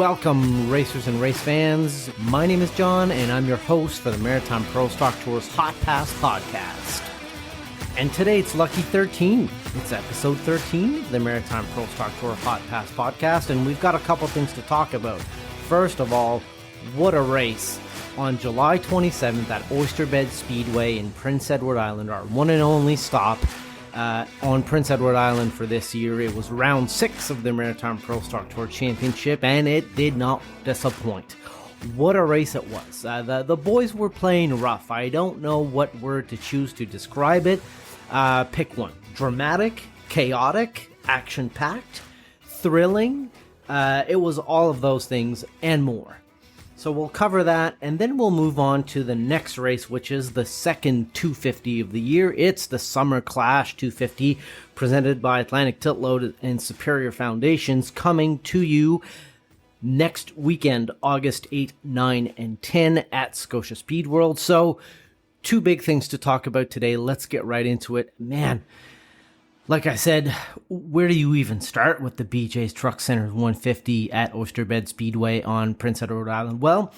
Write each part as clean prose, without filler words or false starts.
Welcome, racers and race fans. My name is John, and I'm your host for the Maritime Pro Stock Tour's Hot Pass podcast. And today it's Lucky 13. It's episode 13 of the Maritime Pro Stock Tour Hot Pass podcast, and we've got a couple things to talk about. First of all, what a race. On July 27th at Oyster Bed Speedway in Prince Edward Island, our one and only stop on Prince Edward Island for this year. It was round 6 of the Maritime Pro Stock Tour Championship, and it did not disappoint. What a race it was. The boys were playing rough. I don't know what word to choose to describe it. Pick one. Dramatic, chaotic, action-packed, thrilling. It was all of those things and more. So we'll cover that, and then we'll move on to the next race, which is the second 250 of the year. It's the Summer Clash 250, presented by Atlantic Tiltload and Superior Foundations, coming to you next weekend, August 8, 9, and 10 at Scotia Speed World. So, two big things to talk about today. Let's get right into it. Man, like I said, where do you even start with the BJ's Truck Center's 150 at Oyster Bed Speedway on Prince Edward Island? Well,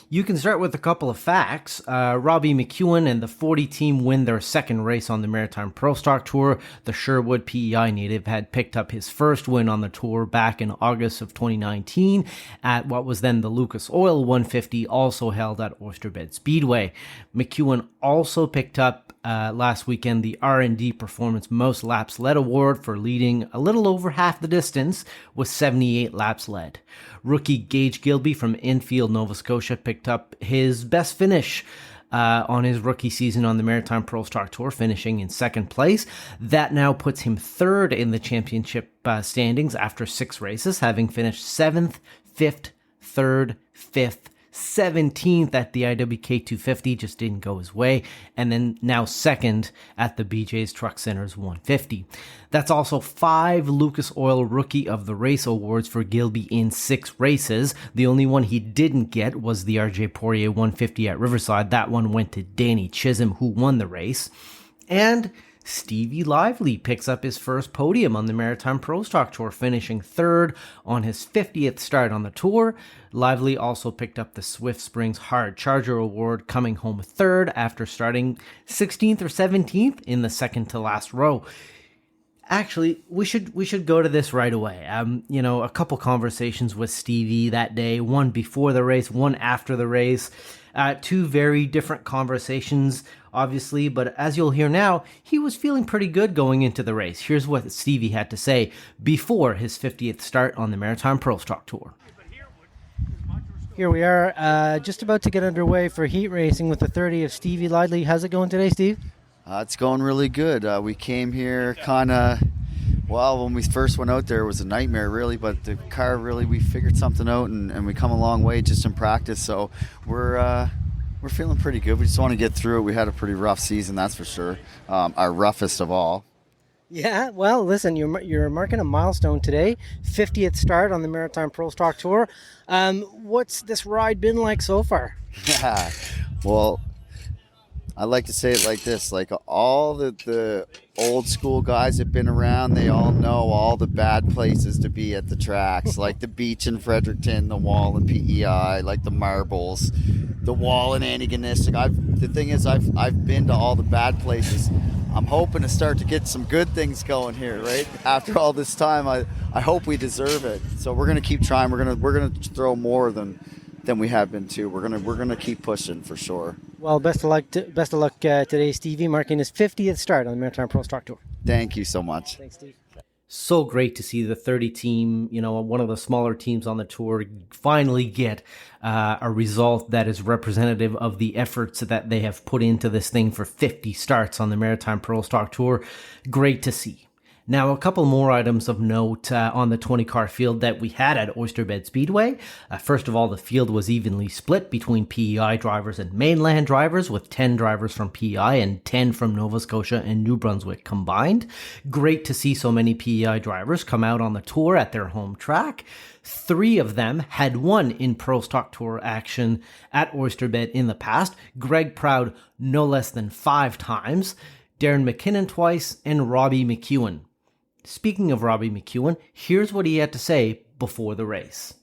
you can start with a couple of facts. Robbie MacEwen and the 40 team win their second race on the Maritime Pro Stock Tour. The Sherwood PEI native had picked up his first win on the tour back in August of 2019 at what was then the Lucas Oil 150, also held at Oyster Bed Speedway. MacEwen also picked up last weekend the R&D Performance Most Laps Led Award for leading a little over half the distance with 78 laps led. Rookie Gage Gilby from Enfield, Nova Scotia picked up his best finish on his rookie season on the Maritime Pro Stock Tour, finishing in second place. That now puts him third in the championship standings after 6 races, having finished 7th, 5th, 3rd, 5th, 17th at the IWK 250, just didn't go his way, and then now second at the BJ's Truck Center's 150. That's also 5 Lucas Oil Rookie of the Race awards for Gilby in 6 races. The only one he didn't get was the RJ Poirier 150 at Riverside. That one went to Danny Chisholm, who won the race. And Stevie Lively picks up his first podium on the Maritime Pro Stock Tour, finishing 3rd on his 50th start on the tour. Lively also picked up the Swift Springs Hard Charger Award, coming home 3rd after starting 16th or 17th in the second to last row. Actually, we should go to this right away. A couple conversations with Stevie that day, one before the race, one after the race. 2 very different conversations, obviously, but as you'll hear now, he was feeling pretty good going into the race. Here's what Stevie had to say before his 50th start on the Maritime Pro Stock Tour. Here we are, just about to get underway for heat racing with the 30 of Stevie Lively. How's it going today, Steve? It's going really good. We came here when we first went out there, it was a nightmare, really, but the car, really, we figured something out, and we come a long way just in practice, so we're feeling pretty good. We just want to get through it. We had a pretty rough season, that's for sure, our roughest of all. Yeah, well, listen, you're marking a milestone today, 50th start on the Maritime Pro Stock Tour. What's this ride been like so far? Yeah, well, I like to say it like this, like all the old school guys that have been around, they all know all the bad places to be at the tracks, like the beach in Fredericton, the wall in PEI, like the marbles, the wall in Antigonish. The thing is, I've been to all the bad places. I'm hoping to start to get some good things going here, right? After all this time, I hope we deserve it. So we're gonna keep trying. We're gonna throw more than we have been too. We're gonna keep pushing for sure. Well, best of luck today, Stevie, marking his 50th start on the Maritime Pro Stock Tour. Thank you so much. Thanks, Steve. So great to see the 30 team, one of the smaller teams on the tour, finally get a result that is representative of the efforts that they have put into this thing for 50 starts on the Maritime Pro Stock Tour. Great to see. Now, a couple more items of note on the 20-car field that we had at Oyster Bed Speedway. First of all, the field was evenly split between PEI drivers and mainland drivers, with 10 drivers from PEI and 10 from Nova Scotia and New Brunswick combined. Great to see so many PEI drivers come out on the tour at their home track. 3 of them had won in Pro Stock Tour action at Oyster Bed in the past. Greg Proud no less than 5 times, Darren McKinnon twice, and Robbie MacEwen. Speaking of Robbie MacEwen, here's what he had to say before the race.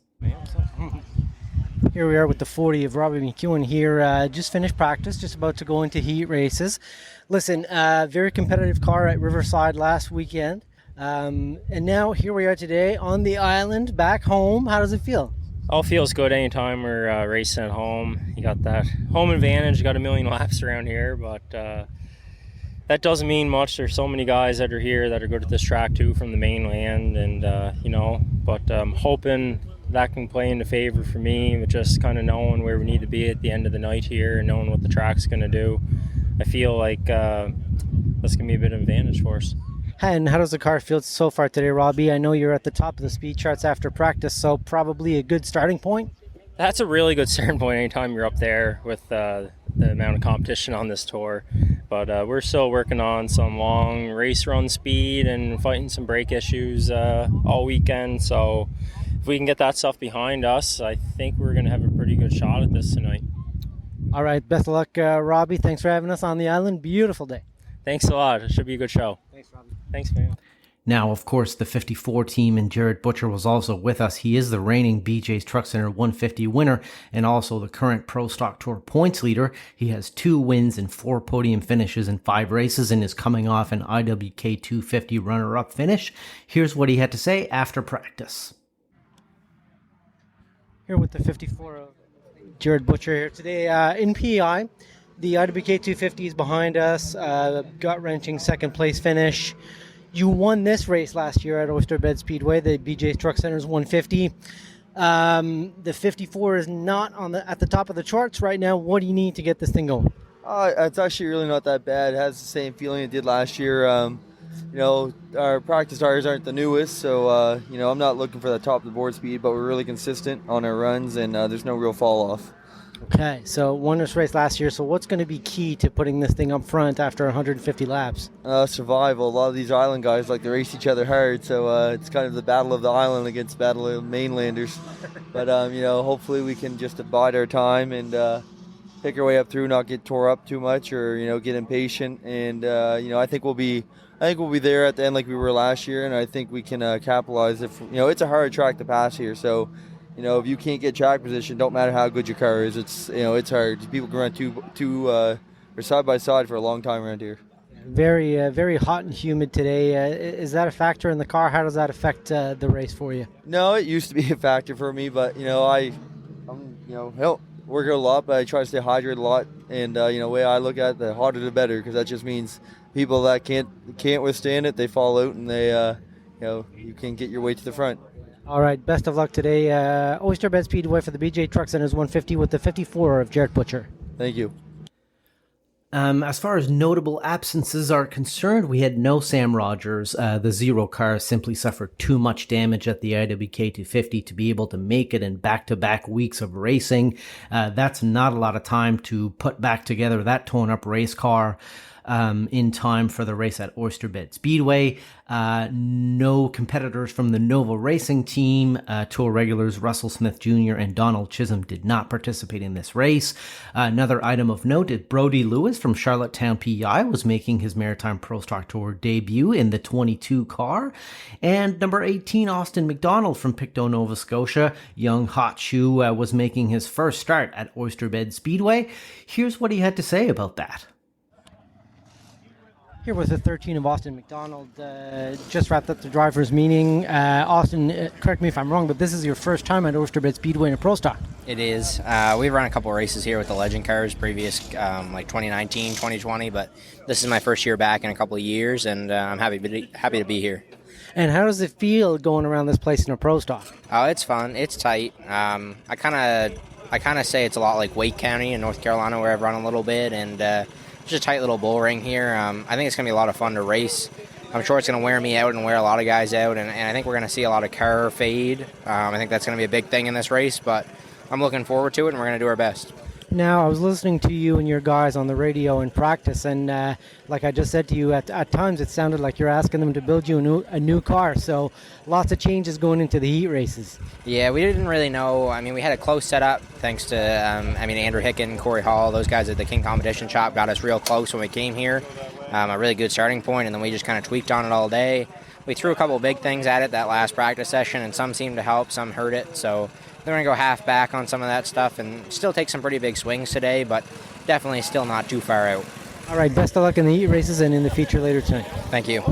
Here we are with the 40 of Robbie MacEwen here. Just finished practice, just about to go into heat races. Listen, very competitive car at Riverside last weekend. And now here we are today on the island, back home. How does it feel? All feels good anytime we're racing at home. You got that home advantage, got a million laps around here, but that doesn't mean much. There's so many guys that are here that are good at this track too from the mainland, and but I'm hoping that can play into favor for me with just kind of knowing where we need to be at the end of the night here and knowing what the track's going to do. I feel like that's going to be a bit of an advantage for us. And how does the car feel so far today, Robbie? I know you're at the top of the speed charts after practice, so probably a good starting point? That's a really good starting point anytime you're up there with the amount of competition on this tour. But we're still working on some long race run speed and fighting some brake issues all weekend. So if we can get that stuff behind us, I think we're going to have a pretty good shot at this tonight. All right, best of luck, Robbie. Thanks for having us on the island. Beautiful day. Thanks a lot. It should be a good show. Thanks, Robbie. Thanks, man. Now, of course, the 54 team and Jared Butcher was also with us. He is the reigning BJ's Truck Center 150 winner and also the current Pro Stock Tour points leader. He has 2 wins and 4 podium finishes in 5 races and is coming off an IWK 250 runner-up finish. Here's what he had to say after practice. Here with the 54 of Jared Butcher here today in PEI. The IWK 250 is behind us. Gut-wrenching second place finish. You won this race last year at Oyster Bed Speedway, the BJ's Truck Center's 150. The 54 is not at the top of the charts right now. What do you need to get this thing going? It's actually really not that bad. It has the same feeling it did last year. Our practice tires aren't the newest, so I'm not looking for the top of the board speed, but we're really consistent on our runs, and there's no real fall off. Okay, so won this race last year. So what's going to be key to putting this thing up front after 150 laps? Survival. A lot of these island guys like to race each other hard, so it's kind of the battle of the island against battle of mainlanders. But hopefully we can just abide our time and pick our way up through, not get tore up too much or get impatient. And I think we'll be there at the end like we were last year, and I think we can capitalize. If it's a hard track to pass here, so. If you can't get track position, don't matter how good your car is. It's hard. People can run two or side by side for a long time around here. Very, very hot and humid today. Is that a factor in the car? How does that affect the race for you? No, it used to be a factor for me, but I work out a lot, but I try to stay hydrated a lot. And the way I look at it, the hotter the better, because that just means people that can't withstand it, they fall out, and they you can get your way to the front. All right, best of luck today. Oyster Bed Speedway for the BJ Truck Center's 150 with the 54 of Jared Butcher. Thank you. As far as notable absences are concerned, we had no Sam Rogers. The Zero car simply suffered too much damage at the IWK 250 to be able to make it in back-to-back weeks of racing. That's not a lot of time to put back together that torn-up race car. In time for the race at Oyster Bed Speedway. No competitors from the Nova Racing team, Tour regulars Russell Smith Jr. and Donald Chisholm did not participate in this race. Another item of note is Brody Lewis from Charlottetown, PEI was making his Maritime Pro Stock Tour debut in the 22 car. And number 18, Austin McDonald from Pictou, Nova Scotia, young hot shoe, was making his first start at Oyster Bed Speedway. Here's what he had to say about that. Here with the 13 of Austin McDonald. Just wrapped up the drivers' meeting. Austin, correct me if I'm wrong, but this is your first time at Oyster Bed Speedway in a Pro Stock. It is. We've run a couple of races here with the Legend cars, previous like 2019, 2020, but this is my first year back in a couple of years, and I'm happy to be here. And how does it feel going around this place in a Pro Stock? Oh, it's fun. It's tight. I kind of say it's a lot like Wake County in North Carolina, where I've run a little bit, and just a tight little bull ring here. I think it's going to be a lot of fun to race. I'm sure it's going to wear me out and wear a lot of guys out, and I think we're going to see a lot of car fade. I think that's going to be a big thing in this race, but I'm looking forward to it, and we're going to do our best. Now, I was listening to you and your guys on the radio in practice, and like I just said to you, at times it sounded like you're asking them to build you a new car. So lots of changes going into the heat races. Yeah, we didn't really know. I mean, we had a close setup thanks to, Andrew Hicken, Corey Hall, those guys at the King Competition Shop got us real close when we came here. A really good starting point, and then we just kind of tweaked on it all day. We threw a couple of big things at it that last practice session, and some seemed to help, some hurt it. So they're going to go half back on some of that stuff and still take some pretty big swings today, but definitely still not too far out. All right, best of luck in the heat races and in the feature later tonight. Thank you.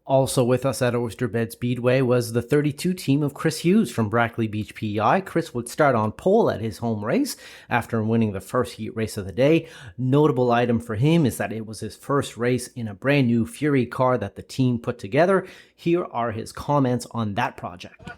Also with us at Oyster Bed Speedway was the 32 team of Chris Hughes from Brackley Beach, PEI. Chris would start on pole at his home race after winning the first heat race of the day. Notable item for him is that it was his first race in a brand new Fury car that the team put together. Here are his comments on that project.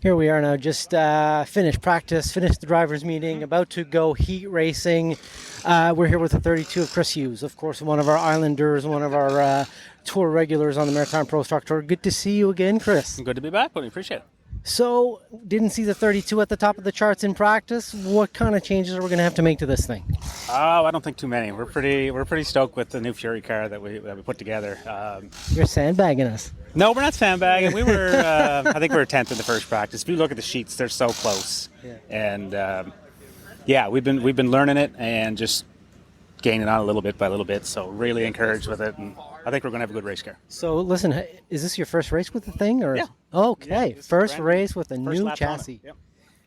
Here we are now, just finished practice, finished the drivers' meeting, about to go heat racing. We're here with the 32 of Chris Hughes, of course, one of our Islanders, one of our tour regulars on the Maritime Pro Stock Tour. Good to see you again, Chris. Good to be back, buddy. Appreciate it. So, didn't see the 32 at the top of the charts in practice. What kind of changes are we going to have to make to this thing? Oh, I don't think too many. We're pretty stoked with the new Fury car that we put together. You're sandbagging us. No, we're not sandbagging. We were, I think we were 10th in the first practice. If you look at the sheets, they're so close. Yeah. And we've been learning it and just gaining on a little bit by little bit. So really encouraged with it, and I think we're going to have a good race car. So listen, is this your first race with the thing, or? Yeah. Okay, Yeah, first race with a new chassis. Yep.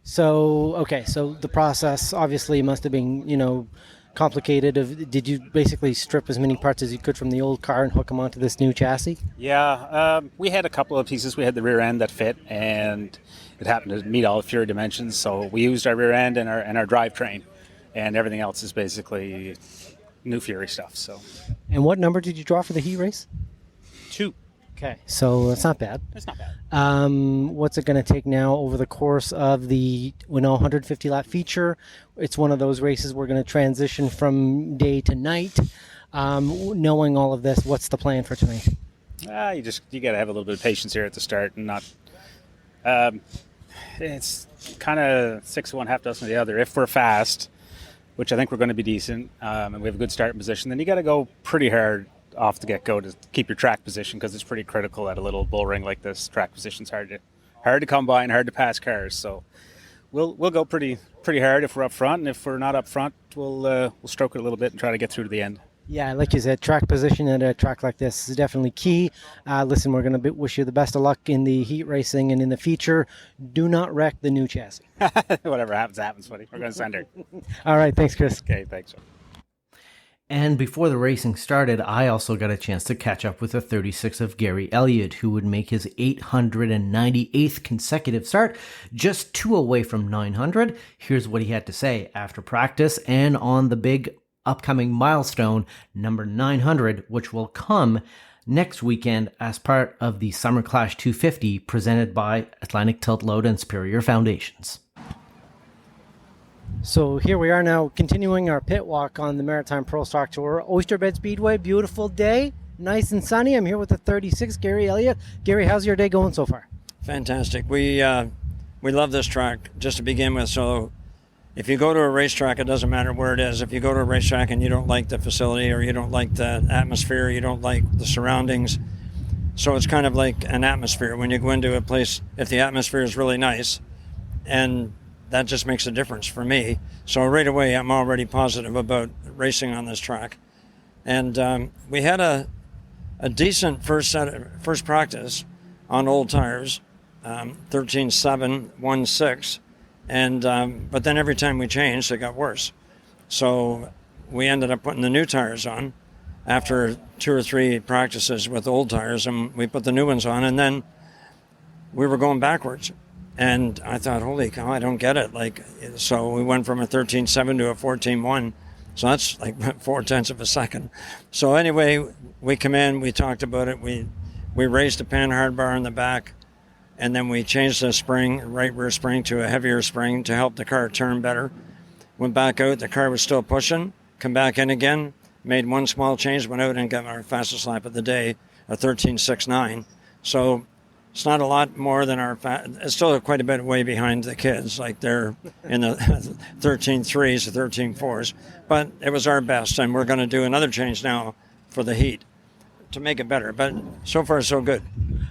So so the process obviously must have been complicated. Did you basically strip as many parts as you could from the old car and hook them onto this new chassis? Yeah, we had a couple of pieces. We had the rear end that fit, and it happened to meet all the Fury dimensions. So we used our rear end and our drivetrain, and everything else is basically new Fury stuff. So. And what number did you draw for the heat race? 2. Okay, so that's not bad. It's not bad. What's it going to take now over the course of the 150 lap feature? It's one of those races we're going to transition from day to night. Knowing all of this, what's the plan for tonight? You got to have a little bit of patience here at the start and not. It's kind of 6 of one, half dozen of the other. If we're fast, which I think we're going to be decent, and we have a good starting position, then you got to go pretty hard off the get-go to keep your track position, because it's pretty critical at a little bull ring like this. Track position's hard to come by and hard to pass cars. So we'll go pretty hard if we're up front, and if we're not up front, we'll stroke it a little bit and try to get through to the end. Yeah, like you said, track position at a track like this is definitely key. Listen, we're going to wish you the best of luck in the heat racing and in the feature. Do not wreck the new chassis. Whatever happens, buddy. We're going to send her. All right, thanks, Chris. Okay, thanks. And before the racing started, I also got a chance to catch up with the 36 of Gary Elliott, who would make his 898th consecutive start, just 2 away from 900. Here's what he had to say after practice and on the big upcoming milestone, number 900, which will come next weekend as part of the Summer Clash 250 presented by Atlantic Tiltload and Superior Foundations. So here we are now continuing our pit walk on the Maritime Pro Stock Tour. Oyster Bed Speedway, beautiful day, nice and sunny. I'm here with the 36, Gary Elliott. Gary, how's your day going so far? Fantastic. We love this track just to begin with. So if you go to a racetrack, it doesn't matter where it is. If you go to a racetrack and you don't like the facility or you don't like the atmosphere, you don't like the surroundings, so it's kind of like an atmosphere. When you go into a place, if the atmosphere is really nice, and that just makes a difference for me. So right away, I'm already positive about racing on this track. And we had a decent first practice on old tires, 13.7, 1.6. And but then every time we changed, it got worse. So we ended up putting the new tires on after 2 or 3 practices with old tires, and we put the new ones on, and then we were going backwards. And I thought, holy cow, I don't get it. So we went from a 13.7 to a 14.1. So that's like 0.4 of a second. So anyway, we come in, we talked about it. We raised the panhard bar in the back, and then we changed the spring, right rear spring, to a heavier spring to help the car turn better. Went back out, the car was still pushing. Come back in again, made one small change, went out and got our fastest lap of the day, a 13.69. So It's not a lot more than it's still quite a bit way behind the kids. Like they're in the 13.3s or 13.4s. But it was our best, and we're going to do another change now for the heat to make it better. But so far, so good.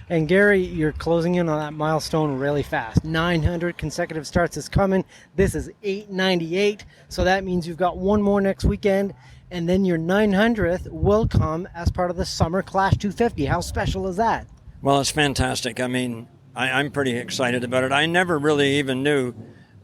And Gary, you're closing in on that milestone really fast. 900 consecutive starts is coming. This is 898, so that means you've got one more next weekend, and then your 900th will come as part of the Summer Clash 250. How special is that? Well, it's fantastic. I mean, I'm pretty excited about it. I never really even knew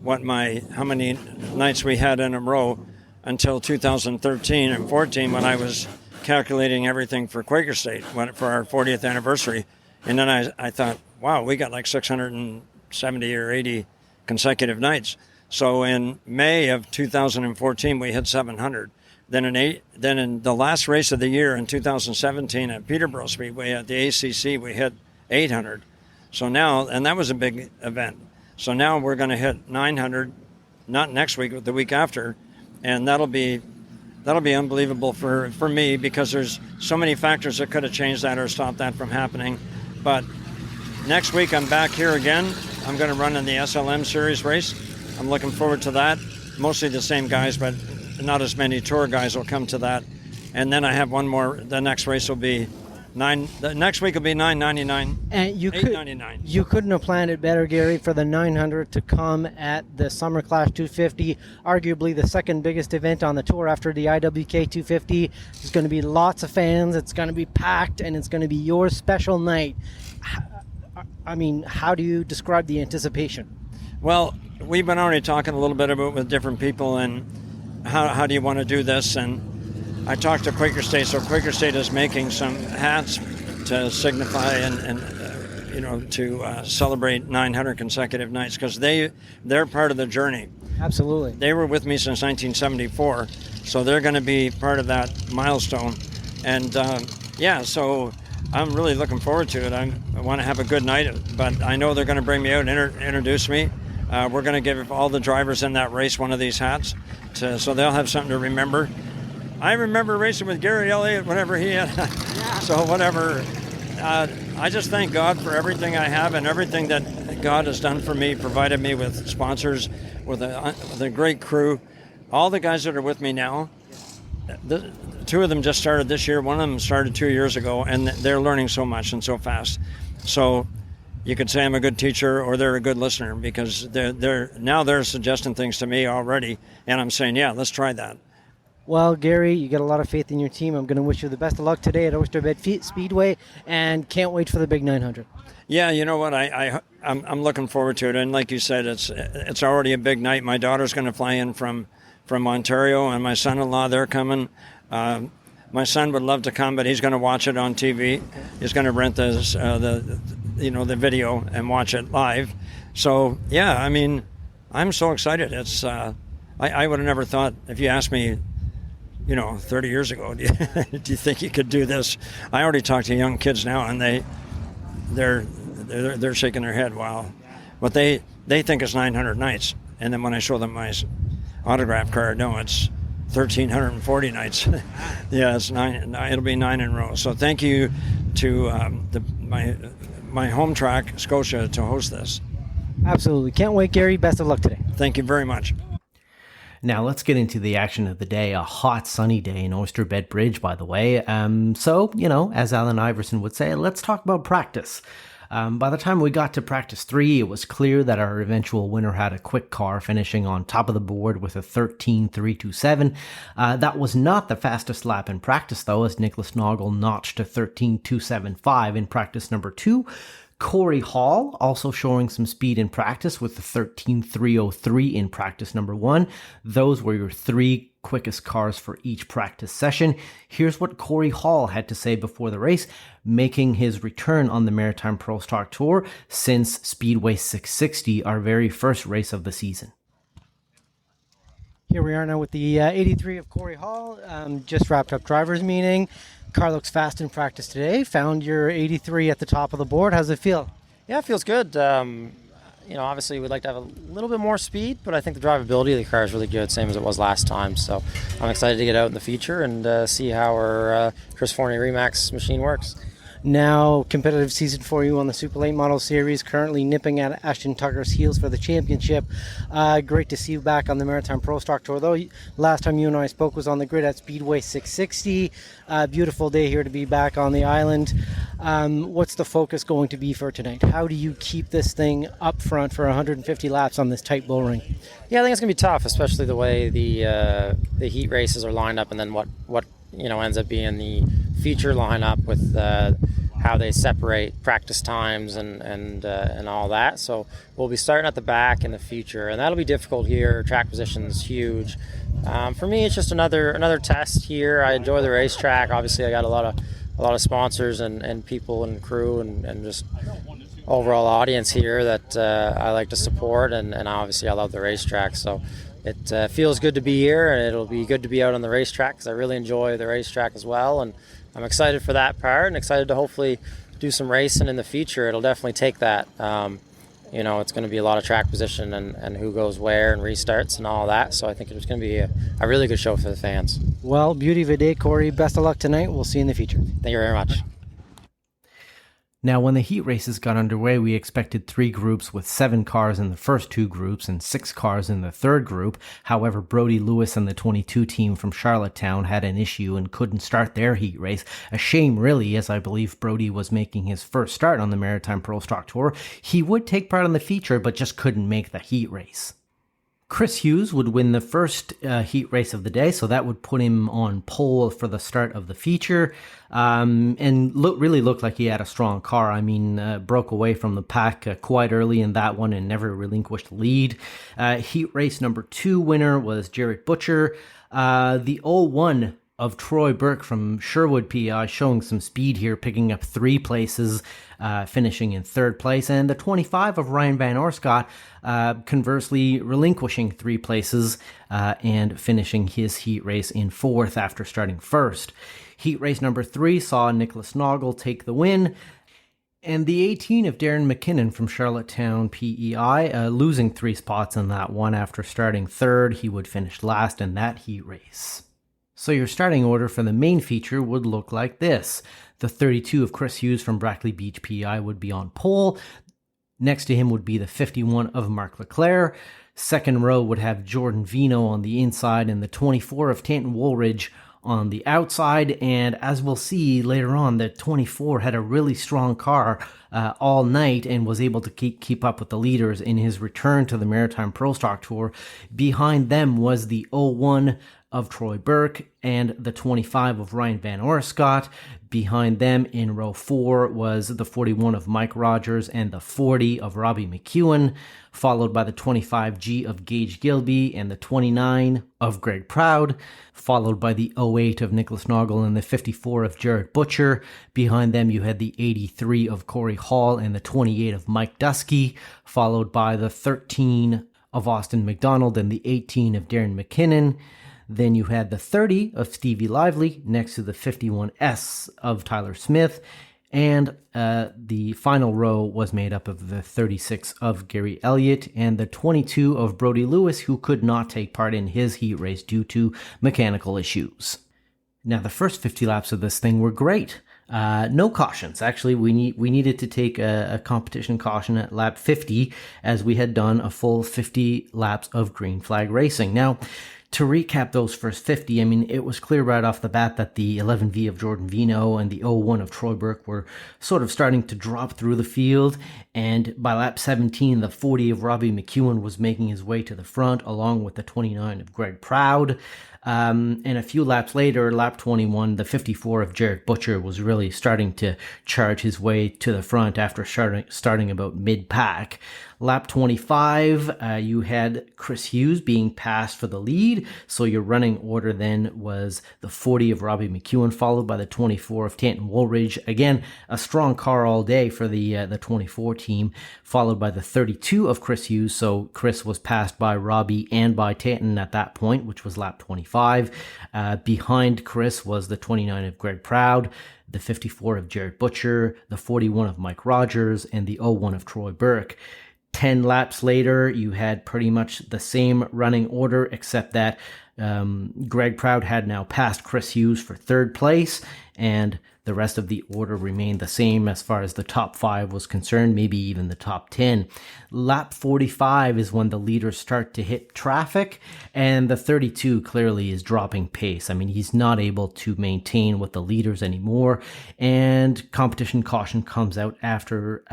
how many nights we had in a row until 2013 and 14 when I was calculating everything for Quaker State for our 40th anniversary. And then I thought, wow, we got like 670 or 80 consecutive nights. So in May of 2014, we hit 700. Then in the last race of the year in 2017 at Peterborough Speedway at the ACC, we hit 800. So now, and that was a big event. So now we're going to hit 900, not next week, but the week after. And that'll be unbelievable for me, because there's so many factors that could have changed that or stopped that from happening. But next week I'm back here again. I'm going to run in the SLM Series race. I'm looking forward to that. Mostly the same guys, but not as many tour guys will come to that. And then I have one more. The next race will be the next week will be 999. And you $8.99. Couldn't have planned it better, Gary, for the 900 to come at the Summer Clash 250, arguably the second biggest event on the tour after the IWK 250. There's going to be lots of fans. It's going to be packed, and it's going to be your special night. I mean, how do you describe the anticipation? Well, we've been already talking a little bit about with different people and how do you want to do this, and I talked to Quaker State. So Quaker State is making some hats to signify and to celebrate 900 consecutive nights, because they're part of the journey. Absolutely. They were with me since 1974, so they're going to be part of that milestone. And so I'm really looking forward to it. I want to have a good night, but I know they're going to bring me out and introduce me. We're going to give all the drivers in that race one of these hats, so they'll have something to remember. I remember racing with Gary Elliott whenever he had. So whatever. I just thank God for everything I have and everything that God has done for me, provided me with sponsors, with a great crew. All the guys that are with me now, two of them just started this year. One of them started 2 years ago, and they're learning so much and so fast. So you could say I'm a good teacher or they're a good listener, because they're suggesting things to me already, and I'm saying, yeah, let's try that. Well, Gary, you got a lot of faith in your team. I'm going to wish you the best of luck today at Oyster Bed Speedway, and can't wait for the big 900. Yeah, you know what? I'm looking forward to it, and like you said, it's already a big night. My daughter's going to fly in from Ontario, and my son-in-law, they're coming. My son would love to come, but he's going to watch it on TV. He's going to rent the video and watch it live. So yeah, I mean, I'm so excited. It's I would have never thought, if you asked me, 30 years ago, do you think you could do this? I already talked to young kids now, and they're shaking their head. Wow, but they think it's 900 nights, and then when I show them my autograph card, no, it's 1,340 nights. Yeah, it's 9. It'll be 9 in a row. So thank you to my home track, Scotia, to host this. Absolutely, can't wait, Gary. Best of luck today. Thank you very much. Now let's get into the action of the day. A hot, sunny day in Oyster Bed Bridge, by the way. So, as Alan Iverson would say, let's talk about practice. By the time we got to practice 3, it was clear that our eventual winner had a quick car, finishing on top of the board with a 13.327. That was not the fastest lap in practice, though, as Nicholas Noggle notched a 13.275 in practice number 2. Corey Hall also showing some speed in practice with the 13.303 in practice number 1. Those were your 3 quickest cars for each practice session. Here's what Corey Hall had to say before the race, making his return on the Maritime Pro Stock Tour since Speedway 660, our very first race of the season. Here we are now with the 83 of Corey Hall. Just wrapped up driver's meeting. Car looks fast in practice today. Found your 83 at the top of the board. How's it feel? Yeah, it feels good. Obviously we'd like to have a little bit more speed, but I think the drivability of the car is really good, same as it was last time. So I'm excited to get out in the future and see how our Chris Forney Remax machine works. Now, competitive season for you on the Super Late Model Series, currently nipping at Ashton Tucker's heels for the championship. Great to see you back on the Maritime Pro Stock Tour, though last time you and I spoke was on the grid at Speedway 660. Beautiful day here to be back on the island. What's the focus going to be for tonight? How do you keep this thing up front for 150 laps on this tight bull ring? Yeah, I think it's going to be tough, especially the way the heat races are lined up, and then what ends up being the feature lineup with how they separate practice times and all that. So we'll be starting at the back in the feature, and that'll be difficult here. Track position's huge. For me, it's just another test here. I enjoy the racetrack. Obviously, I got a lot of sponsors and people and crew and just overall audience here that I like to support, and obviously I love the racetrack. So it feels good to be here, and it'll be good to be out on the racetrack because I really enjoy the racetrack as well, and I'm excited for that part and excited to hopefully do some racing in the future. It'll definitely take that. It's going to be a lot of track position and who goes where and restarts and all that. So I think it's going to be a really good show for the fans. Well, beauty of a day, Corey. Best of luck tonight. We'll see you in the future. Thank you very much. Now, when the heat races got underway, we expected 3 groups with 7 cars in the first 2 groups and 6 cars in the third group. However, Brody Lewis and the 22 team from Charlottetown had an issue and couldn't start their heat race. A shame, really, as I believe Brody was making his first start on the Maritime Pro Stock Tour. He would take part in the feature, but just couldn't make the heat race. Chris Hughes would win the first heat race of the day, so that would put him on pole for the start of the feature, and really looked like he had a strong car. I mean, broke away from the pack quite early in that one and never relinquished the lead. Heat race number 2 winner was Jared Butcher. The 01 of Troy Burke from Sherwood, PI, showing some speed here, picking up 3 places, finishing in 3rd place. And the 25 of Ryan Van Orscott, conversely, relinquishing 3 places and finishing his heat race in 4th after starting 1st. Heat race number 3 saw Nicholas Noggle take the win. And the 18 of Darren McKinnon from Charlottetown, PEI, losing 3 spots in that one after starting 3rd. He would finish last in that heat race. So your starting order for the main feature would look like this. The 32 of Chris Hughes from Brackley Beach, PI, would be on pole. Next to him would be the 51 of Mark Leclerc. Second row would have Jordan Vino on the inside and the 24 of Tanton Woolridge on the outside. And as we'll see later on, the 24 had a really strong car all night and was able to keep up with the leaders in his return to the Maritime Pro Stock Tour. Behind them was the 01 of Troy Burke and the 25 of Ryan Van Orscott. Behind them in row 4 was the 41 of Mike Rogers and the 40 of Robbie MacEwen, followed by the 25G of Gage Gilby and the 29 of Greg Proud, followed by the 08 of Nicholas Noggle and the 54 of Jared Butcher. Behind them you had the 83 of Corey Hall and the 28 of Mike Dusky, followed by the 13 of Austin McDonald and the 18 of Darren McKinnon. Then you had the 30 of Stevie Lively next to the 51S of Tyler Smith. And the final row was made up of the 36 of Gary Elliott and the 22 of Brody Lewis, who could not take part in his heat race due to mechanical issues. Now, the first 50 laps of this thing were great. No cautions. Actually, we needed to take a competition caution at lap 50, as we had done a full 50 laps of green flag racing. Now, to recap those first 50, I mean, it was clear right off the bat that the 11V of Jordan Vino and the 01 of Troy Burke were sort of starting to drop through the field. And by lap 17, the 40 of Robbie MacEwen was making his way to the front, along with the 29 of Greg Proud. And a few laps later, lap 21, the 54 of Jared Butcher was really starting to charge his way to the front after starting about mid-pack. Lap 25, you had Chris Hughes being passed for the lead, so your running order then was the 40 of Robbie MacEwen, followed by the 24 of Tanton Woolridge. Again, a strong car all day for the 24 team, followed by the 32 of Chris Hughes, so Chris was passed by Robbie and by Tanton at that point, which was lap 25. Behind Chris was the 29 of Greg Proud, the 54 of Jared Butcher, the 41 of Mike Rogers, and the 01 of Troy Burke. 10 laps later, you had pretty much the same running order, except that Greg Proud had now passed Chris Hughes for third place, and the rest of the order remained the same as far as the top 5 was concerned, maybe even the top 10. Lap 45 is when the leaders start to hit traffic, and the 32 clearly is dropping pace. I mean, he's not able to maintain with the leaders anymore, and competition caution comes out after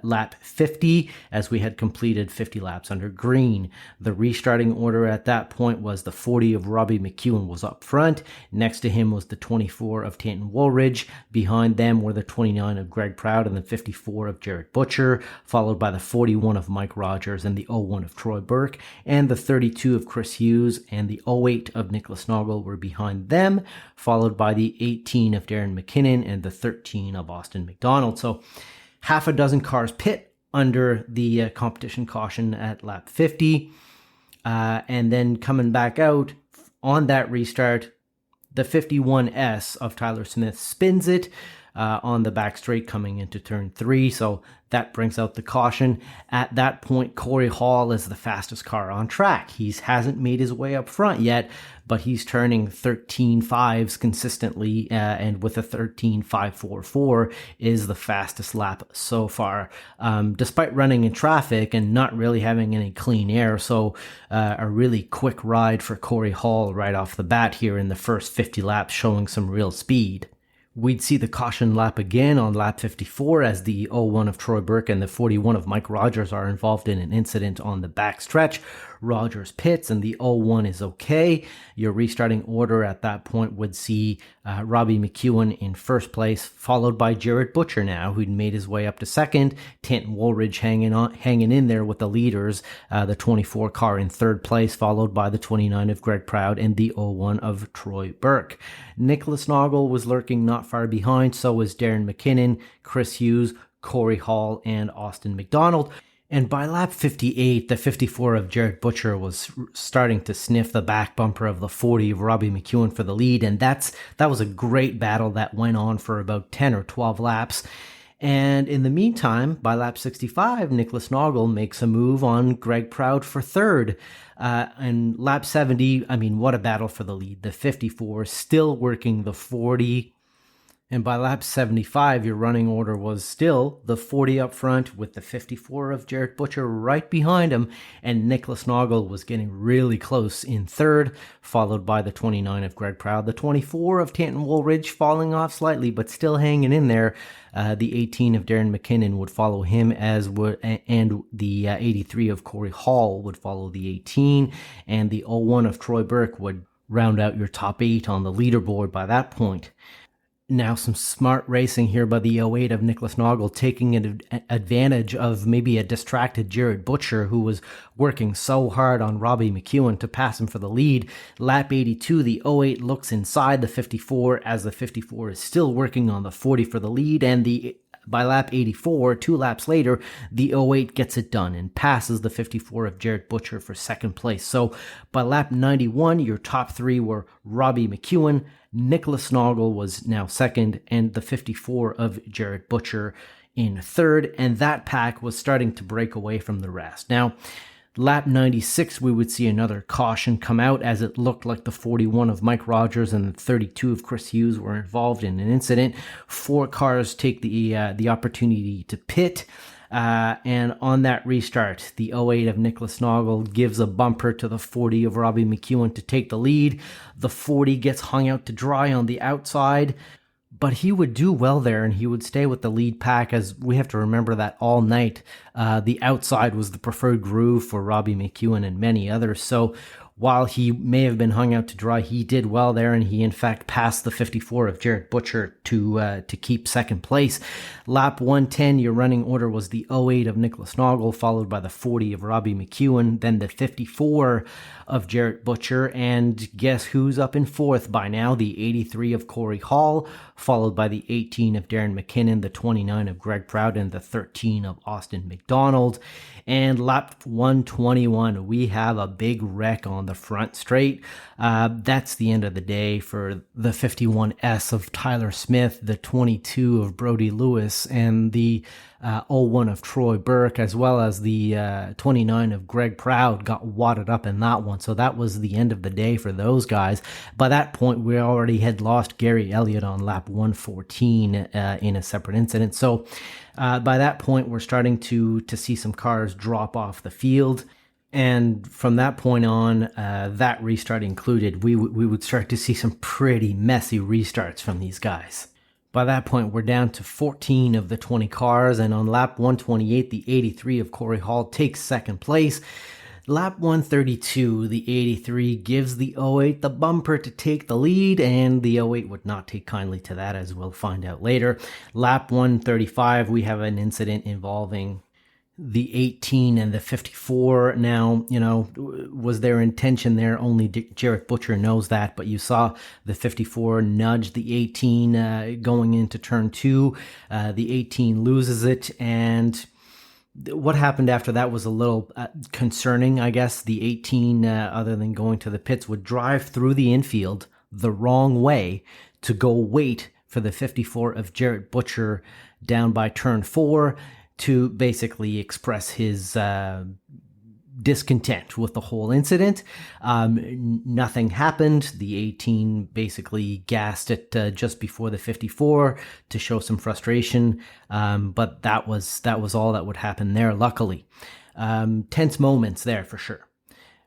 lap 50, as we had completed 50 laps under green. The restarting order at that point was the 40 of Robbie MacEwen was up front. Next to him was the 24 of Tanton Woolridge. Behind them were the 29 of Greg Proud and the 54 of Jared Butcher, followed by the 41 of Mike Rogers and the 01 of Troy Burke, and the 32 of Chris Hughes and the 08 of Nicholas Noggle were behind them, followed by the 18 of Darren McKinnon and the 13 of Austin McDonald. So half a dozen cars pit under the competition caution at lap 50, and then coming back out on that restart, the 51S of Tyler Smith spins it on the back straight coming into turn 3, so that brings out the caution. At that point, Corey Hall is the fastest car on track. He hasn't made his way up front yet, but he's turning 13.5s consistently, and with a 13.544 is the fastest lap so far, despite running in traffic and not really having any clean air. So a really quick ride for Corey Hall right off the bat here in the first 50 laps, showing some real speed. We'd see the caution lap again on lap 54 as the 01 of Troy Burke and the 41 of Mike Rogers are involved in an incident on the back stretch. Rogers pits and the 01 is okay. Your restarting order at that point would see Robbie MacEwen in first place, followed by Jared Butcher now, who'd made his way up to second. Tanton Woolridge hanging in there with the leaders, the 24 car in third place, followed by the 29 of Greg Proud and the 01 of Troy Burke. Nicholas Noggle was lurking not far behind, so was Darren McKinnon, Chris Hughes, Corey Hall, and Austin McDonald. And by lap 58, the 54 of Jared Butcher was starting to sniff the back bumper of the 40 of Robbie MacEwen for the lead. And that was a great battle that went on for about 10 or 12 laps. And in the meantime, by lap 65, Nicholas Noggle makes a move on Greg Proud for third. And lap 70, I mean, what a battle for the lead. The 54 still working the 40. And by lap 75, your running order was still the 40 up front with the 54 of Jared Butcher right behind him. And Nicholas Noggle was getting really close in third, followed by the 29 of Greg Proud. The 24 of Tanton Woolridge falling off slightly, but still hanging in there. The 18 of Darren McKinnon would follow him, and the 83 of Corey Hall would follow the 18. And the 01 of Troy Burke would round out your top 8 on the leaderboard by that point. Now some smart racing here by the 08 of Nicholas Noggle, taking advantage of maybe a distracted Jared Butcher, who was working so hard on Robbie MacEwen to pass him for the lead. Lap 82, the 08 looks inside the 54 as the 54 is still working on the 40 for the lead, and by lap 84, 2 laps later, the 08 gets it done and passes the 54 of Jared Butcher for second place. So by lap 91, your top 3 were Robbie MacEwen, Nicholas Noggle was now second, and the 54 of Jared Butcher in third, and that pack was starting to break away from the rest. Now, lap 96, we would see another caution come out, as it looked like the 41 of Mike Rogers and the 32 of Chris Hughes were involved in an incident. 4 cars take the opportunity to pit. And on that restart, the 08 of Nicholas Noggle gives a bumper to the 40 of Robbie MacEwen to take the lead. The 40 gets hung out to dry on the outside, but he would do well there and he would stay with the lead pack, as we have to remember that all night the outside was the preferred groove for Robbie MacEwen and many others. So while he may have been hung out to dry, he did well there, and he in fact passed the 54 of Jared Butcher to keep second place. Lap 110, your running order was the 08 of Nicholas Noggle, followed by the 40 of Robbie MacEwen, then the 54 of Jared Butcher, and guess who's up in fourth by now? The 83 of Corey Hall, followed by the 18 of Darren McKinnon, the 29 of Greg Proud, and the 13 of Austin McDonald. And lap 121, we have a big wreck on the front straight. That's the end of the day for the 51S of Tyler Smith, the 22 of Brody Lewis, and the 01 of Troy Burke, as well as the 29 of Greg Proud got wadded up in that one. So that was the end of the day for those guys. By that point, we already had lost Gary Elliott on lap 114 in a separate incident. So by that point, we're starting to see some cars drop off the field. And from that point on, that restart included, we would start to see some pretty messy restarts from these guys. By that point, we're down to 14 of the 20 cars, and on lap 128, the 83 of Corey Hall takes second place. Lap 132, the 83 gives the 08 the bumper to take the lead, and the 08 would not take kindly to that, as we'll find out later. Lap 135, we have an incident involving the 18 and the 54. Now, was their intention there? Only Jarrett Butcher knows that, but you saw the 54 nudge the 18 going into turn 2. The 18 loses it, and what happened after that was a little concerning, I guess. The 18, other than going to the pits, would drive through the infield the wrong way to go wait for the 54 of Jarrett Butcher down by turn 4 to basically express his discontent with the whole incident. Nothing happened. The 18 basically gassed it just before the 54 to show some frustration, but that was all that would happen there, luckily. Tense moments there for sure.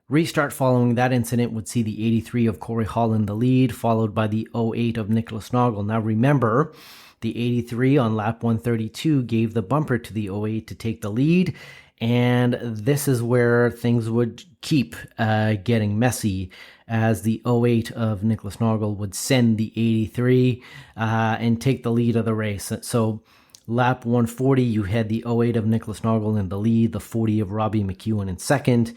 Restart following that incident would see the 83 of Corey Hall in the lead, followed by the 08 of Nicholas Noggle. Now remember, the 83 on lap 132 gave the bumper to the 08 to take the lead, and this is where things would keep getting messy, as the 08 of Nicholas Noggle would send the 83 and take the lead of the race. So lap 140, you had the 08 of Nicholas Noggle in the lead, the 40 of Robbie MacEwen in second.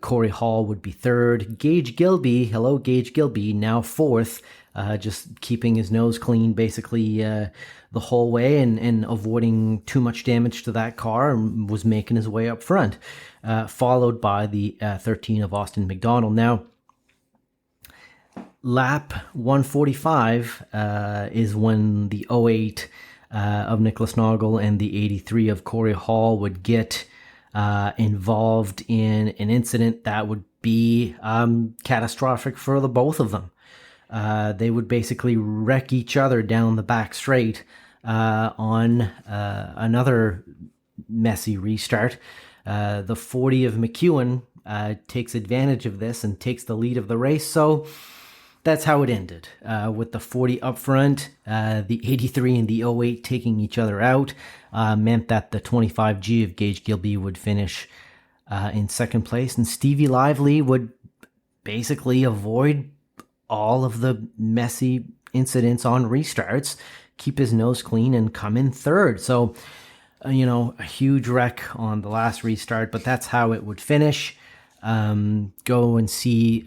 Corey Hall would be third. Gage Gilby, now fourth. Just keeping his nose clean basically the whole way and avoiding too much damage to that car, and was making his way up front, followed by the 13 of Austin McDonald. Now, lap 145 is when the 08 of Nicholas Noggle and the 83 of Corey Hall would get involved in an incident that would be catastrophic for the both of them. They would basically wreck each other down the back straight on another messy restart. The 40 of MacEwen takes advantage of this and takes the lead of the race. So that's how it ended, with the 40 up front. The 83 and the 08 taking each other out meant that the 25G of Gage Gilby would finish in second place, and Stevie Lively would basically avoid all of the messy incidents on restarts, keep his nose clean, and come in third. So, a huge wreck on the last restart, but that's how it would finish. Go and see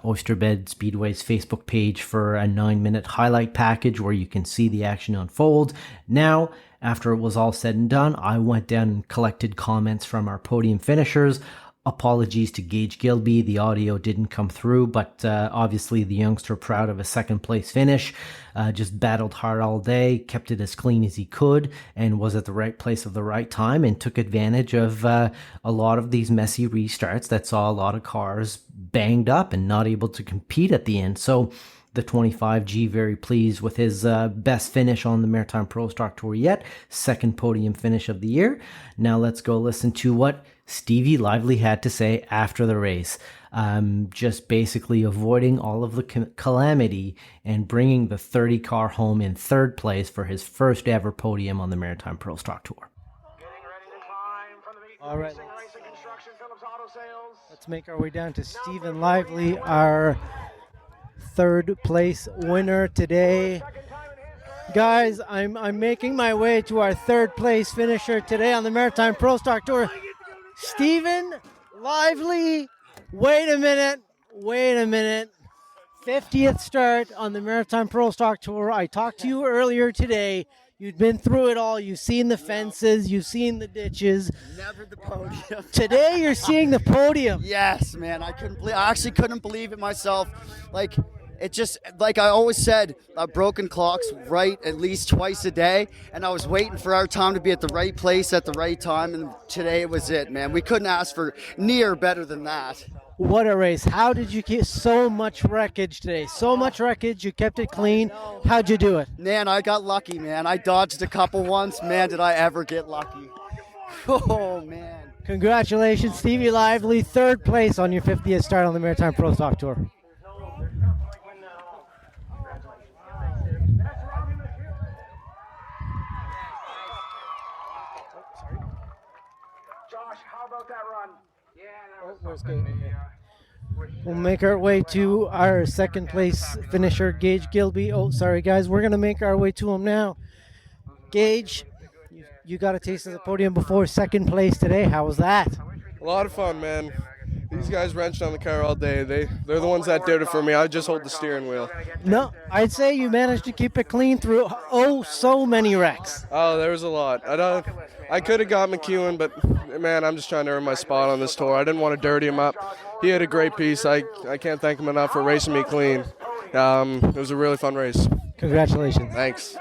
Oyster Bed Speedway's Facebook page for a 9-minute highlight package where you can see the action unfold. Now, after it was all said and done, I went down and collected comments from our podium finishers. Apologies to Gage Gilby, the audio didn't come through, but obviously the youngster, proud of a second place finish, just battled hard all day, kept it as clean as he could, and was at the right place at the right time, and took advantage of a lot of these messy restarts that saw a lot of cars banged up and not able to compete at the end. So the 25G very pleased with his best finish on the Maritime Pro Stock Tour yet, second podium finish of the year. Now let's go listen to what Stevie Lively had to say after the race, just basically avoiding all of the calamity and bringing the 30 car home in third place for his first ever podium on the Maritime Pro Stock Tour. All right, let's make our way down to Stephen Lively, our third place winner today. Guys, I'm making my way to our third place finisher today on the Maritime Pro Stock Tour. Stephen Lively, wait a minute. 50th start on the Maritime Pro Stock Tour. I talked to you earlier today. You've been through it all. You've seen the fences. You've seen the ditches. Never the podium. Today you're seeing the podium. Yes, man. I actually couldn't believe it myself. Like, it just, like I always said, broken clocks right at least twice a day, and I was waiting for our time to be at the right place at the right time, and today it was it, man. We couldn't ask for near better than that. What a race. How did you get so much wreckage today? So much wreckage. You kept it clean. How'd you do it? Man, I got lucky, man. I dodged a couple once. Man, did I ever get lucky. Oh, man. Congratulations, Stevie Lively, third place on your 50th start on the Maritime Pro Stock Tour. Josh, how about that run? Yeah, that was good. We'll make our way to our second place finisher, Gage Gilby. Oh, sorry, guys. We're going to make our way to him now. Gage, you got a taste of the podium before, second place today. How was that? A lot of fun, man. These guys wrenched on the car all day. They're the ones that did it for me. I just hold the steering wheel. No, I'd say you managed to keep it clean through so many wrecks. Oh, there was a lot. I could have got MacEwen, but man, I'm just trying to earn my spot on this tour. I didn't want to dirty him up. He had a great piece. I can't thank him enough for racing me clean. It was a really fun race. Congratulations. Thanks.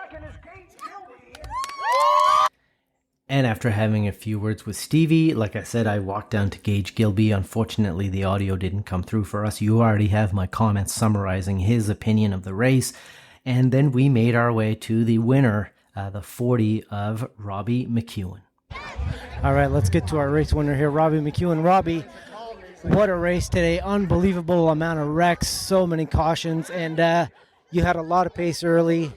And after having a few words with Stevie, like I said, I walked down to Gage Gilby. Unfortunately, the audio didn't come through for us. You already have my comments summarizing his opinion of the race. And then we made our way to the winner, the 40 of Robbie MacEwen. All right, let's get to our race winner here, Robbie MacEwen. Robbie, what a race today. Unbelievable amount of wrecks, so many cautions, and you had a lot of pace early.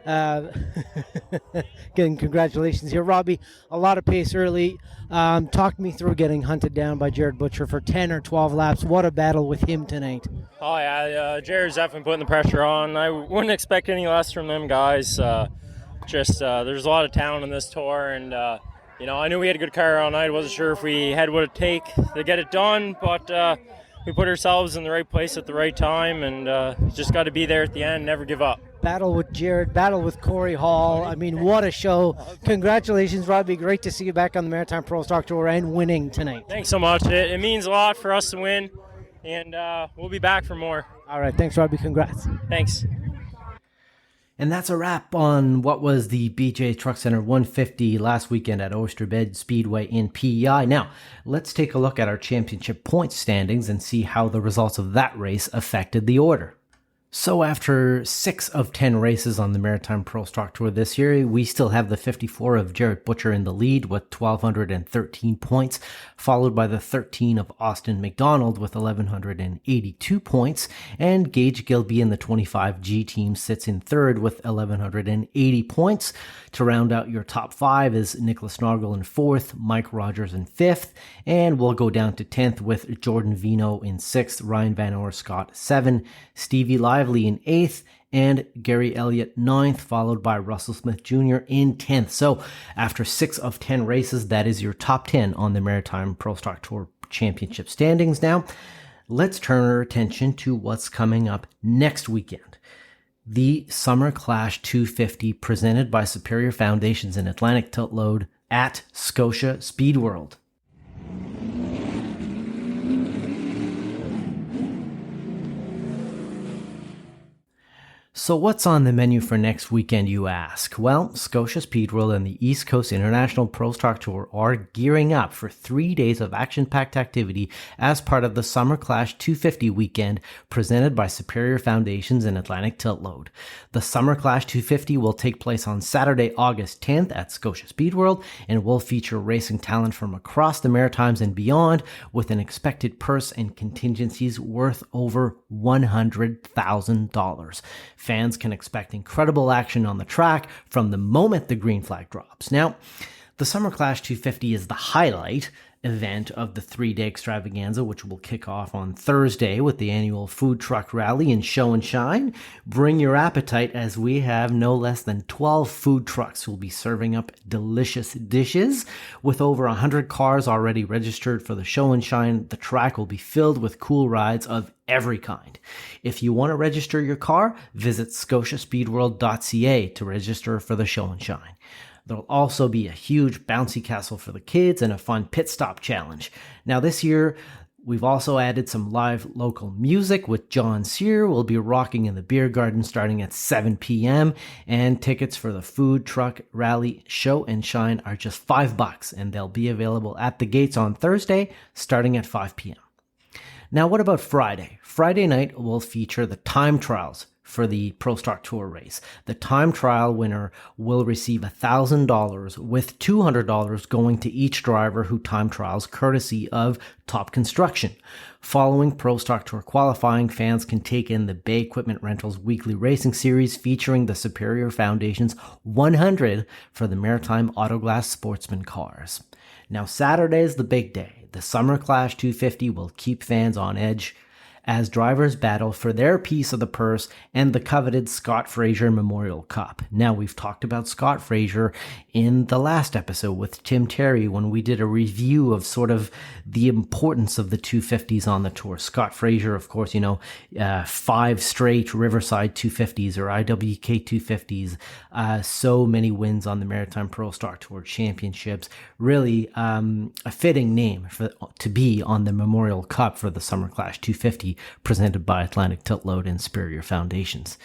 Again, congratulations here, Robbie. A lot of pace early. Talk me through getting hunted down by Jared Butcher for 10 or 12 laps. What a battle with him tonight. Oh, yeah. Jared's definitely putting the pressure on. I wouldn't expect any less from them guys. There's a lot of talent in this tour, and I knew we had a good car all night. I wasn't sure if we had what it take to get it done, but we put ourselves in the right place at the right time, and just got to be there at the end, never give up. Battle with Jared, battle with Corey Hall. I mean, what a show. Congratulations, Robbie. Great to see you back on the Maritime Pro Stock Tour and winning tonight. Thanks so much. It means a lot for us to win, and we'll be back for more. All right. Thanks, Robbie. Congrats. Thanks. And that's a wrap on what was the BJ Truck Center 150 last weekend at Oyster Bed Speedway in PEI. Now, let's take a look at our championship points standings and see how the results of that race affected the order. So after 6 of 10 races on the Maritime Pro Stock Tour this year, we still have the 54 of Jared Butcher in the lead with 1,213 points, followed by the 13 of Austin McDonald with 1,182 points, and Gage Gilby in the 25 G team sits in third with 1,180 points. To round out your top 5 is Nicholas Nargle in 4th, Mike Rogers in 5th, and we'll go down to 10th with Jordan Vino in 6th, Ryan Van Oerscott 7, Stevie Lively in 8th, and Gary Elliott 9th, followed by Russell Smith Jr. in 10th. So after 6 of 10 races, that is your top 10 on the Maritime Pro Stock Tour Championship standings. Now, let's turn our attention to what's coming up next weekend. The Summer Clash 250 presented by Superior Foundations in Atlantic Tiltload at Scotia Speed World. So what's on the menu for next weekend, you ask? Well, Scotia Speedworld and the East Coast International Pro Stock Tour are gearing up for 3 days of action-packed activity as part of the Summer Clash 250 weekend presented by Superior Foundations and Atlantic Tiltload. The Summer Clash 250 will take place on Saturday, August 10th at Scotia Speedworld and will feature racing talent from across the Maritimes and beyond with an expected purse and contingencies worth over $100,000. Fans can expect incredible action on the track from the moment the green flag drops. Now, the Summer Clash 250 is the highlight, event of the 3-day extravaganza, which will kick off on Thursday with the annual food truck rally and show and shine. Bring your appetite, as we have no less than 12 food trucks who will be serving up delicious dishes. With over 100 cars already registered for the show and shine, the track will be filled with cool rides of every kind. If you want to register your car, visit scotiaspeedworld.ca to register for the show and shine. There'll also be a huge bouncy castle for the kids and a fun pit stop challenge. Now this year, we've also added some live local music with John Sear. We'll be rocking in the beer garden starting at 7 p.m. And tickets for the food truck rally show and shine are just $5, and they'll be available at the gates on Thursday starting at 5 p.m. Now, what about Friday? Friday night will feature the time trials for the Pro Stock Tour race. The time trial winner will receive $1,000, with $200 going to each driver who time trials, courtesy of Top Construction. Following Pro Stock Tour qualifying, fans can take in the Bay Equipment Rentals weekly racing series featuring the Superior Foundation's 100 for the Maritime Autoglass Sportsman cars. Now, Saturday is the big day. The Summer Clash 250 will keep fans on edge as drivers battle for their piece of the purse and the coveted Scott Fraser Memorial Cup. Now, we've talked about Scott Fraser in the last episode with Tim Terry when we did a review of sort of the importance of the 250s on the tour. Scott Fraser, of course, 5 straight Riverside 250s or IWK 250s, so many wins on the Maritime Pro Stock Tour championships. Really a fitting name to be on the Memorial Cup for the Summer Clash 250 presented by Atlantic Tiltload and Superior Foundations.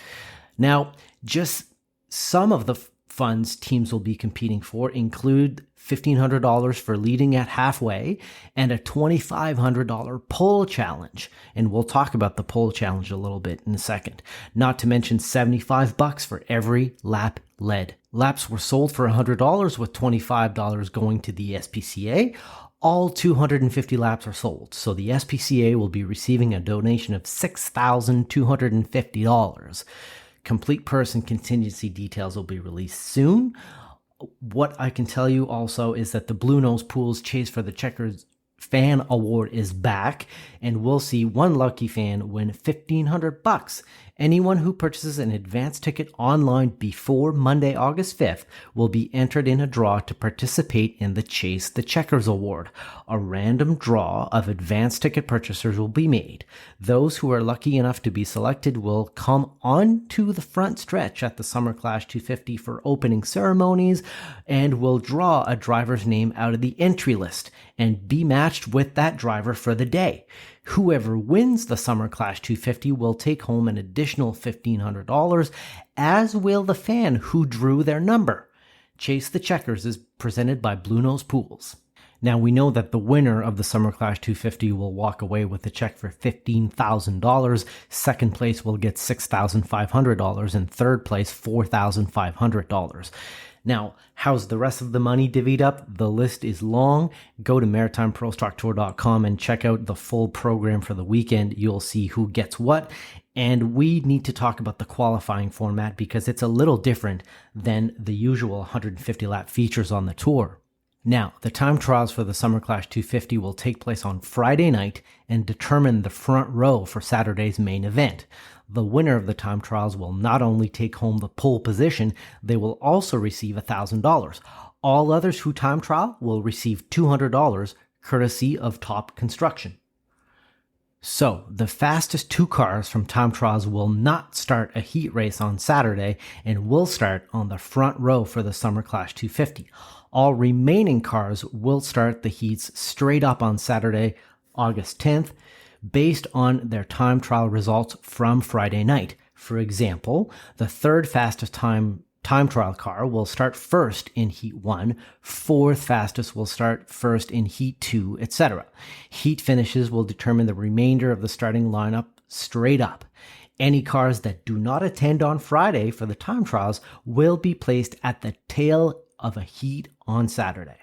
Now, just some of the funds teams will be competing for include $1,500 for leading at halfway and a $2,500 pole challenge. And we'll talk about the pole challenge a little bit in a second. Not to mention $75 for every lap led. Laps were sold for $100 with $25 going to the SPCA. All 250 laps are sold, so the SPCA will be receiving a donation of $6,250. Complete purse and contingency details will be released soon. What I can tell you also is that the Blue Nose Pools Chase for the Checkers Fan Award is back, and we'll see one lucky fan win $1,500. Anyone who purchases an advance ticket online before Monday, August 5th will be entered in a draw to participate in the Chase the Checkers Award. A random draw of advance ticket purchasers will be made. Those who are lucky enough to be selected will come onto the front stretch at the Summer Clash 250 for opening ceremonies and will draw a driver's name out of the entry list and be matched with that driver for the day. Whoever wins the Summer Clash 250 will take home an additional $1,500, as will the fan who drew their number. Chase the Checkers is presented by Blue Nose Pools. Now, we know that the winner of the Summer Clash 250 will walk away with a check for $15,000. Second place will get $6,500, and third place $4,500. Now, how's the rest of the money divvied up? The list is long. Go to maritimeprostocktour.com and check out the full program for the weekend. You'll see who gets what. And we need to talk about the qualifying format because it's a little different than the usual 150 lap features on the tour. Now, the time trials for the Summer Clash 250 will take place on Friday night and determine the front row for Saturday's main event. The winner of the time trials will not only take home the pole position, they will also receive $1,000. All others who time trial will receive $200, courtesy of Top Construction. So, the fastest 2 cars from time trials will not start a heat race on Saturday and will start on the front row for the Summer Clash 250. All remaining cars will start the heats straight up on Saturday, August 10th, based on their time trial results from Friday night. For example, the third fastest time trial car will start first in Heat 1, fourth fastest will start first in Heat 2, etc. Heat finishes will determine the remainder of the starting lineup straight up. Any cars that do not attend on Friday for the time trials will be placed at the tail of a heat on Saturday.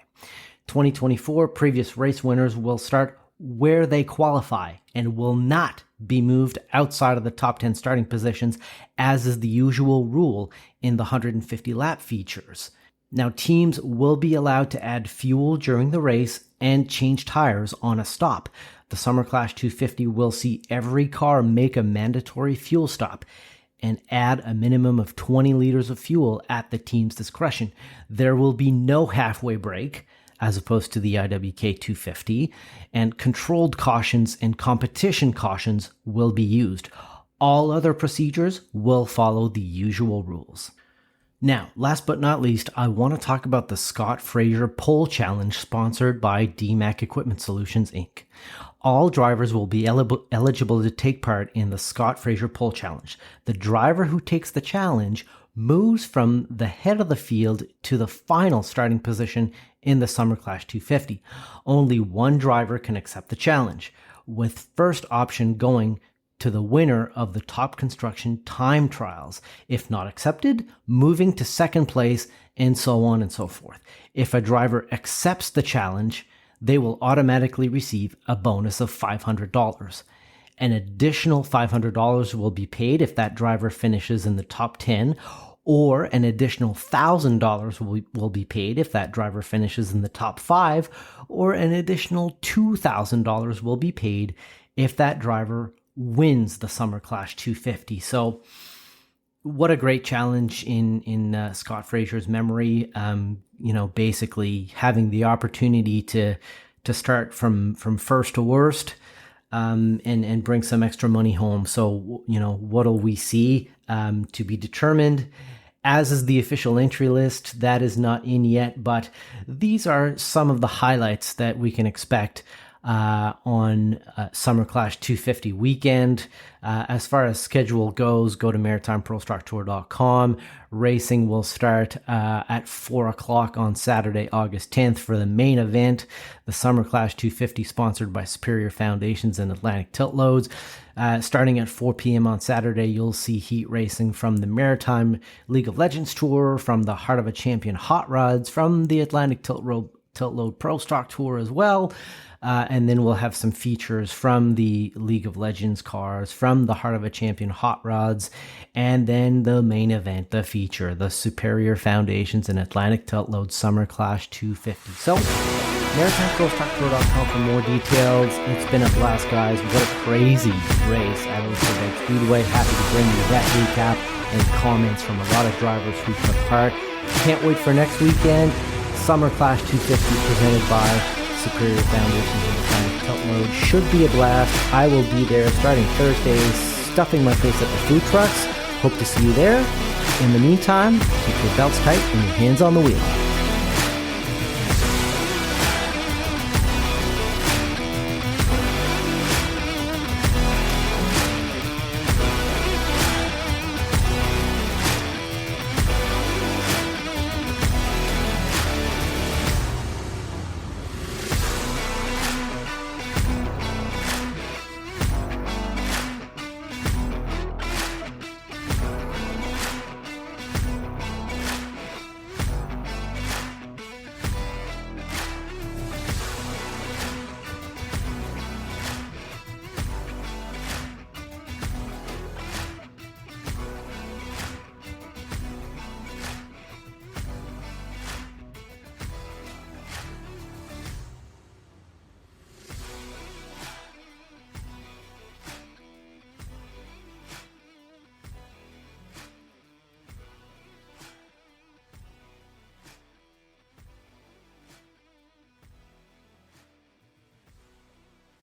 2024 previous race winners will start where they qualify and will not be moved outside of the top 10 starting positions, as is the usual rule in the 150 lap features. Now, teams will be allowed to add fuel during the race and change tires on a stop. The Summer Clash 250 will see every car make a mandatory fuel stop and add a minimum of 20 liters of fuel at the team's discretion. There will be no halfway break, as opposed to the IWK 250, and controlled cautions and competition cautions will be used. All other procedures will follow the usual rules. Now, last but not least, I want to talk about the Scott Fraser Pole Challenge sponsored by DMAC Equipment Solutions, Inc. All drivers will be eligible to take part in the Scott Fraser Pole Challenge. The driver who takes the challenge moves from the head of the field to the final starting position in the Summer Clash 250. Only one driver can accept the challenge, with first option going to the winner of the top construction time trials. If not accepted, moving to second place, and so on and so forth. If a driver accepts the challenge, they will automatically receive a bonus of $500. An additional $500 will be paid if that driver finishes in the top 10, or an additional $1,000 will be paid if that driver finishes in the top 5, or an additional $2,000 will be paid if that driver wins the Summer Clash 250. So what a great challenge in Scott Fraser's memory. Basically having the opportunity to start from first to worst, and bring some extra money home. So, what'll we see to be determined? As is the official entry list, that is not in yet, but these are some of the highlights that we can expect on Summer Clash 250 weekend. As far as schedule goes, go to maritimeprostocktour.com. Racing will start at 4 o'clock on Saturday, August 10th for the main event, the Summer Clash 250, sponsored by Superior Foundations and Atlantic Tiltloads. Starting at 4 p.m. on Saturday, you'll see heat racing from the Maritime League of Legends Tour, from the Heart of a Champion Hot Rods, from the Atlantic Tiltload Pro Stock Tour as well. And then we'll have some features from the League of Legends cars, from the Heart of a Champion Hot Rods, and then the main event, the feature, the Superior Foundations and Atlantic Tiltload Summer Clash 250. So, MaritimeProStockTour.com for more details. It's been a blast, guys. What a crazy race at Oyster Bed Speedway. Happy to bring you that recap and comments from a lot of drivers who took part. Can't wait for next weekend. Summer Clash 250 presented by Superior Foundations and Atlantic Tiltload. Should be a blast. I will be there starting Thursday, stuffing my face at the food trucks. Hope to see you there. In the meantime, keep your belts tight and your hands on the wheel.